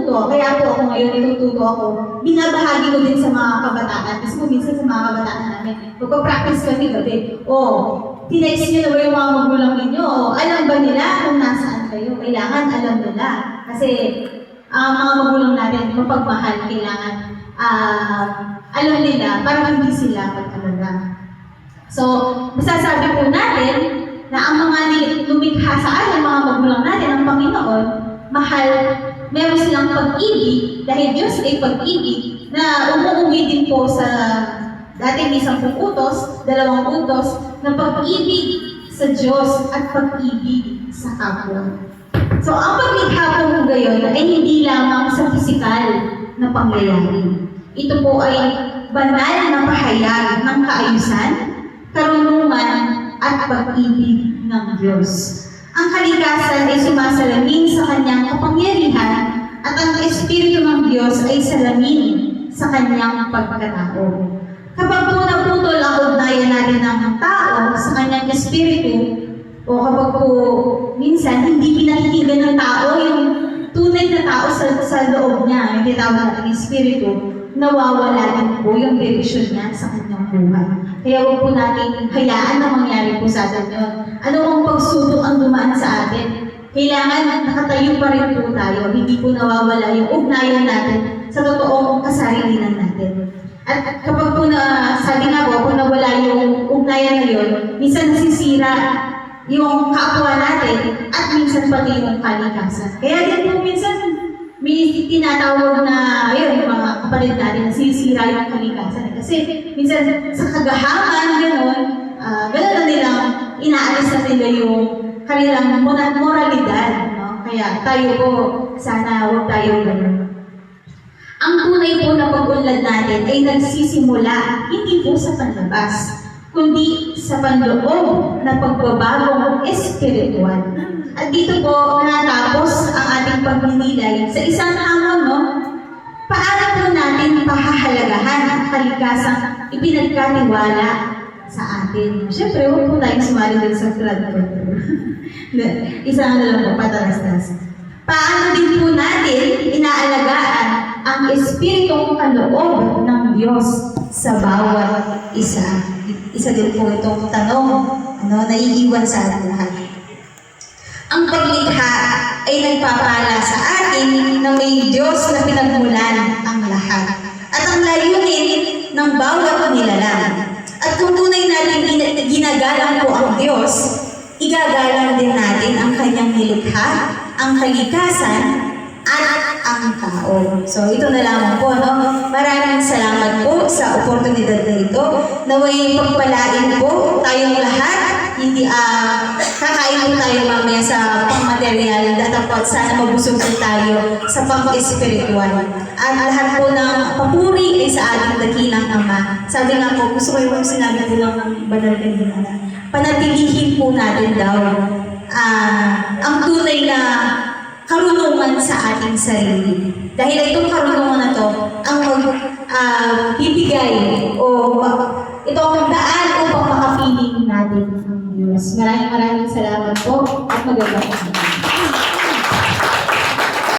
natututo, kaya po ako ngayon natututo ako, binabahagi ko din sa mga kabataan. Kasi kung minsan sa mga kabataan namin, magpa-practice kami gabi. Tinext nyo na ba yung mga magulang ninyo? Alam ba nila kung nasaan kayo? Kailangan alam nila. Kasi ang mga magulang natin, mapagmahal, kailangan alam nila para hindi sila mag-alala. So, masasabi po natin na ang mga lumikha sa atin, mga magulang natin, ang Panginoon, mahal, meron silang pag-ibig, dahil Diyos ay pag-ibig, na umuwi din po sa dating 10 utos, 2 utos, na pag-ibig sa Diyos at pag-ibig sa kapwa. So, ang paglikha po gayon ay hindi lamang sa pisikal na pangyayari. Ito po ay banal na pahayag ng kaayusan, karunungan at pag-ibig ng Diyos. Ang kalikasan ay sumasalamin sa kanyang kapangyarihan at ang Espiritu ng Diyos ay salamin sa kanyang pagkatao. Kapag po naputol ang ugnayan natin ng tao sa kanyang Espiritu, o kapag po minsan hindi pinakikinggan ng tao yung tunay na tao sa loob niya, yung tinatawag natin Espiritu, nawawala din po yung direksyon niya sa kanyang buhay. Kaya huwag po natin hayaan na mangyari po sa atin yun. Ano ang pagsubok ang dumaan sa atin? Kailangan nakatayo pa rin po tayo. Hindi po nawawala yung ugnayan natin sa totoong kasarilinan natin. At kapag po sabi nga po, kung nawala yung ugnayan na yun, minsan nasisira yung kapwa natin at minsan pati yung kalikasan. Kaya din po minsan may tinatawag na, ayun, yung mga kapatid natin, nasisira yung kalikasan. Kasi minsan sa kagahaman, gano'n na nilang inaalis na nila yung kanilang moralidad. No? Kaya tayo po, sana huwag tayo gano'n. Ang tunay po na pag-unlad natin ay nagsisimula hindi po sa panlabas, kundi sa panloob na pagbabagong espiritual. At dito po natapos ang ating pagninilay sa isang hamon, no? Paano po natin pahahalagahan ang kalikasang ipinagkatiwala sa atin? Siyempre, huwag po tayong sumali din sa flood control. Isang lang po, patalastas. Paano din po natin inaalagaan ang espiritong kaloob ng Diyos sa bawat isa? Isa din po itong tanong, naiiwan sa ating lahat. Ang paglikha ay nagpapala sa atin na may Diyos na pinagmulan ang lahat at ang layunin ng bawat nilalang. At kung tunay natin ginagalang po ang Diyos, igagalang din natin ang kanyang nilikha, ang kalikasan, at ang tao. So ito na lamang po, no? Maraming salamat po sa oportunidad na ito. Naway pagpalain po tayong lahat. Hindi kakain po tayo mamaya sa pang-material at sana mabusog po tayo sa pang-espiritual. At lahat po ng papuri ay sa ating dakilang Ama. Sabi nga po, gusto ko yung sinabi po ng banal kanina na panatilihin po natin daw ang tunay na karunungan sa ating sarili. Dahil itong karunungan na to ang bibigay o ito ang daan upang makapiling natin ang Diyos. Maraming salamat po at magandang